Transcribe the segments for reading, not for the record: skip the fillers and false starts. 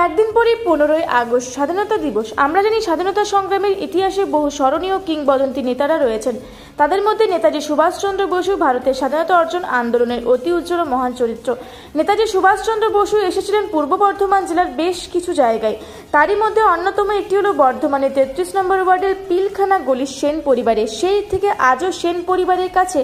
একদিন পরেই 15ই আগস্ট স্বাধীনতা দিবস। আমরা জানি স্বাধীনতা সংগ্রামের ইতিহাসে বহু স্মরণীয় কিংবদন্তি নেতারা রয়েছেন। তাদের মধ্যে নেতাজি সুভাষচন্দ্র বসু ভারতের স্বাধীনতা অর্জন আন্দোলনের অতি উজ্জ্বল মহান চরিত্র। নেতাজি সুভাষচন্দ্র বসু এসেছিলেন পূর্ব বর্ধমান জেলার বেশ কিছু জায়গায়। তারই মধ্যে অন্যতম একটি হলো বর্ধমানের 33 নম্বর ওয়ার্ডের পিলখানা গলির সেন পরিবারে। সেই থেকে আজও সেন পরিবারের কাছে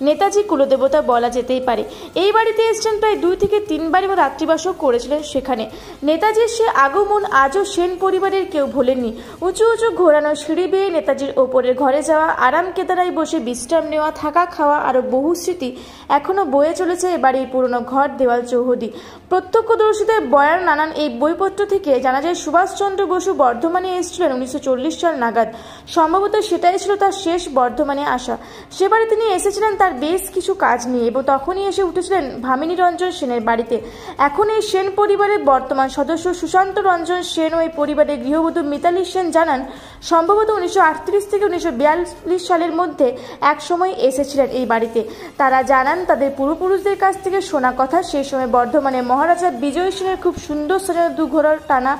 নেতাজি কুলদেবতা বলা যেতেই পারে। এই বাড়িতে এসেছেন প্রায় 2 থেকে 3 বার এবং রাত্রিবাসও করেছিলেন সেখানে। নেতাজির সে আগমন আজও সেন পরিবারের কেউ ভোলেননি। উঁচু উঁচু ঘোরানো সিঁড়ি বেয়ে নেতাজির ওপরের ঘরে যাওয়া, আরাম কেদারায় বসে বিশ্রাম নেওয়া, থাকা খাওয়া আরও বহু স্মৃতি এখনও বয়ে চলেছে এ বাড়ির পুরনো ঘর, দেওয়াল, চৌহদি। প্রত্যক্ষদর্শীদের বয়ান নানান এই বইপত্র থেকে জানা যায় সুভাষচন্দ্র বসু বর্ধমানে এসেছিলেন 1940 সাল নাগাদ। সম্ভবত সেটাই ছিল তার শেষ বর্ধমানে আসা। সেবারে তিনি এসেছিলেন তার বেশ কিছু কাজ নিয়ে এবং তখনই এসে উঠেছিলেন ভামিনী রঞ্জন সেনের বাড়িতে। এখন এই সেন পরিবারের বর্তমান সদস্য সুশান্ত রঞ্জন সেন ও এই পরিবারের গৃহবধূ মিতালি সেন জানান, সম্ভবত 1938 থেকে 1942 সালের মধ্যে এক সময় এসেছিলেন এই বাড়িতে। তারা জানান তাদের পূর্বপুরুষদের কাছ থেকে শোনা কথা, সেই সময় বর্ধমানে মহারাজা বিজয় সেনের খুব সুন্দর সাজানো 2 ঘোড়ার টানা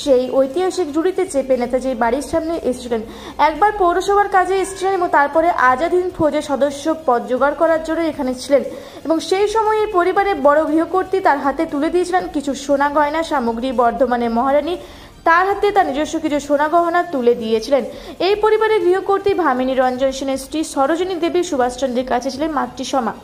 সেই ঐতিহাসিক জুড়িতে চেপে নেতাজির বাড়ির সামনে এসেছিলেন। একবার পৌরসভার কাজে এসেছিলেন এবং তারপরে আজাদ হিন্দ ফৌজের সদস্য পদ জোগাড় করার জন্য এখানে ছিলেন এবং সেই সময় এই পরিবারের বড় গৃহকর্ত্রী তার হাতে তুলে দিয়েছিলেন কিছু সোনা গয়না সামগ্রী। বর্ধমানের মহারানী তার হাতে তার নিজস্ব কিছু সোনা গহনা তুলে দিয়েছিলেন। এই পরিবারের গৃহকর্ত্রী ভামিনী রঞ্জন সেনের স্ত্রী সরোজিনী দেবী সুভাষচন্দ্রের কাছে ছিলেন মাতৃসমা।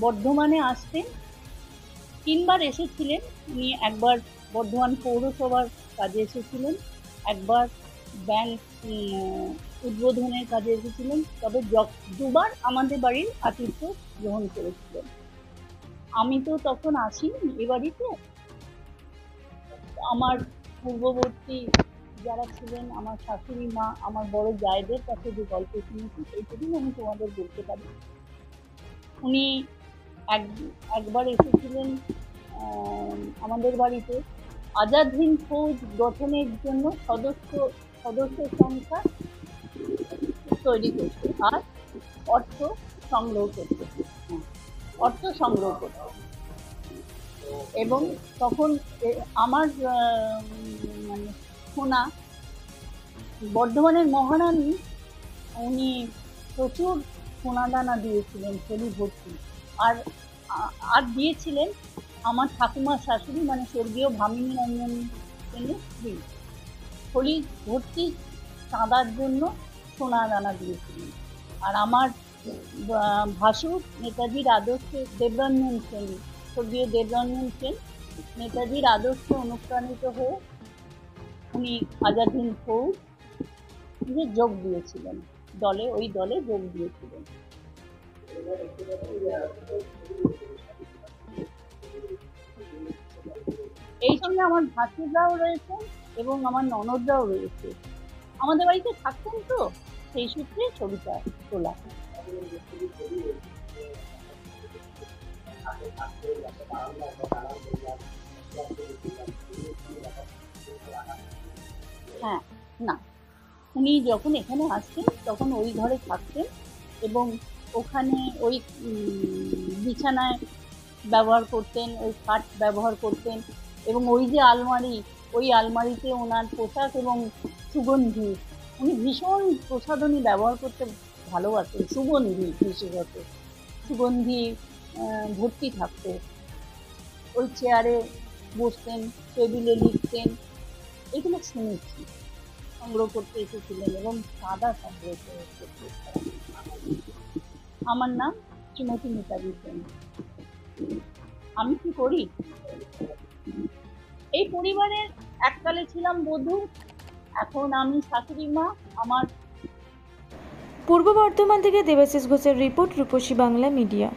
বর্ধমানে আসতেন, 3 বার এসেছিলেন। উনি একবার বর্ধমান পৌরসভার কাজে এসেছিলেন, একবার ব্যাংক উদ্বোধনের কাজে এসেছিলেন, তবে 2বার আমাদের বাড়ির আতিথ্য গ্রহণ করেছিলেন। আমি তো তখন আসিনি এ বাড়িতে। আমার পূর্ববর্তী যারা ছিলেন, আমার শাশুড়ি মা, আমার বড় জায়েদের কাছে যে গল্প শুনেছি সেইটুকুই আমি তোমাদের বলতে পারি। উনি একবার এসেছিলেন আমাদের বাড়িতে আজাদ হিন্দ ফৌজ গঠনের জন্য সদস্য সংখ্যা তৈরি করতে আর অর্থ সংগ্রহ করতে এবং তখন আমার মানে শোনা বর্ধমানের মহারানী উনি প্রচুর সোনাদানা দিয়েছিলেন, থলি ভর্তি, আর দিয়েছিলেন আমার ঠাকুমার শাশুড়ি মানে স্বর্গীয় ভামিনী রঞ্জন সেনের স্ত্রী, থলি ভর্তি চাঁদার জন্য সোনাদানা দিয়েছিলেন। আর আমার ভাসুর নেতাজির আদর্শে দেবরঞ্জন সেন, স্বর্গীয় দেবরঞ্জন সেন, নেতাজির আদর্শে অনুপ্রাণিত হয়ে উনি আজাদ হিন্দ ফৌজ যোগ দিয়েছিলেন, ওই দলে যোগ দিয়েছিলেন। এই সঙ্গে আমার ভাতিজাও রয়েছে এবং আমার ননদরাও রয়েছে। আমাদের বাড়িতে থাকতেন তো, সেই সূত্রে ছবিটা তোলা। হ্যাঁ, না, উনি যখন এখানে আসতেন তখন ওই ঘরে থাকতেন এবং ওখানে ওই বিছানায় ব্যবহার করতেন, ওই খাট ব্যবহার করতেন এবং ওই যে আলমারি, ওই আলমারিতে ওনার পোশাক এবং সুগন্ধি, উনি ভীষণ প্রসাধনী ব্যবহার করতে ভালোবাসতেন, সুগন্ধি বিশেষত সুগন্ধি ভর্তি থাকতো। ওই চেয়ারে বসতেন, টেবিলে লিখতেন, এগুলো শুনেছি। সংগ্রহ করতে এসেছিলেন এবং সাদা সংগ্রহ করতে। আমার নাম শ্রীমতী মিতালি সেন। আমি কি করি? এই পরিবারের এককালে ছিলাম বধূ, এখন আমি শাশুড়ি মা। আমার পূর্ব বর্ধমান থেকে দেবাশিস ঘোষের রিপোর্ট, রূপসী বাংলা মিডিয়া।